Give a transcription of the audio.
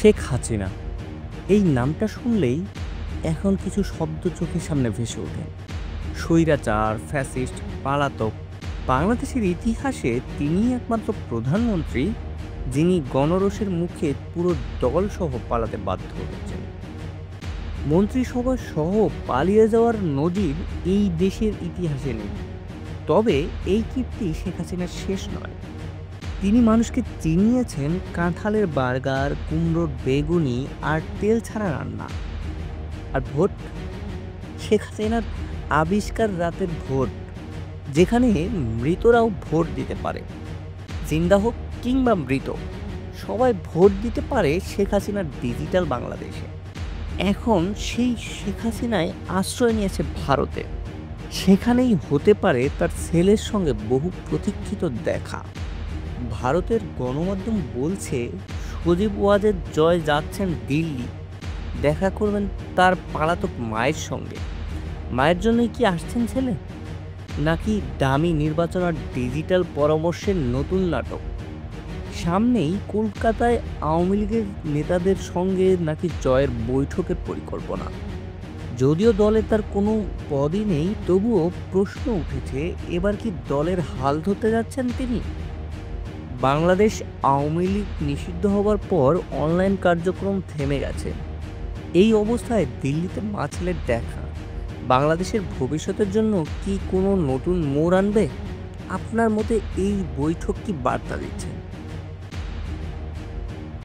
শেখ হাসিনা এই নামটা শুনলেই এখন কিছু শব্দ চোখের সামনে ভেসে ওঠে। স্বৈরাচার, ফ্যাসিস্ট, পালাতক। বাংলাদেশের ইতিহাসে তিনিই একমাত্র প্রধানমন্ত্রী যিনি গণরোষের মুখে পুরো দলসহ পালাতে বাধ্য হয়েছেন। মন্ত্রিসভা সহ পালিয়ে যাওয়ার নজির এই দেশের ইতিহাসে নেই। তবে এই কীর্তি শেখ হাসিনার শেষ নয়। তিনি মানুষকে চিনিয়েছেন কাঁঠালের বার্গার, কুমড়োর বেগুনি আর তেল ছাড়া রান্না। আর ভোট, শেখ হাসিনার আবিষ্কার রাতের ভোট, যেখানে মৃতরাও ভোট দিতে পারে। জিন্দা হোক কিংবা মৃত, সবাই ভোট দিতে পারে শেখ হাসিনার ডিজিটাল বাংলাদেশে। এখন সেই শেখ হাসিনায় আশ্রয় নিয়েছে ভারতে। সেখানেই হতে পারে তার ছেলের সঙ্গে বহু প্রতীক্ষিত দেখা। ভারতের গণমাধ্যম বলছে সজীব ওয়াজেদ জয় যাচ্ছেন দিল্লি, দেখা করবেন তার পলাতক মায়ের সঙ্গে। মায়ের জন্যই কি আসছেন ছেলে, নাকি দামি নির্বাচন আর ডিজিটাল পরামর্শের নতুন নাটক? সামনেই কলকাতায় আওয়ামী লীগের নেতাদের সঙ্গে নাকি জয়ের বৈঠকের পরিকল্পনা। যদিও দলে তার কোনো পদই নেই, তবুও প্রশ্ন উঠেছে এবার কি দলের হাল ধরতে যাচ্ছেন তিনি? বাংলাদেশ আওয়ামী লীগ নিষিদ্ধ হবার পর অনলাইন কার্যক্রম থেমে গেছে। এই অবস্থায় দিল্লিতে মা ছেলের দেখা বাংলাদেশের ভবিষ্যতের জন্য কি কোনো নতুন মোড় আনবে? আপনার মতে এই বৈঠক কি বার্তা দিচ্ছে?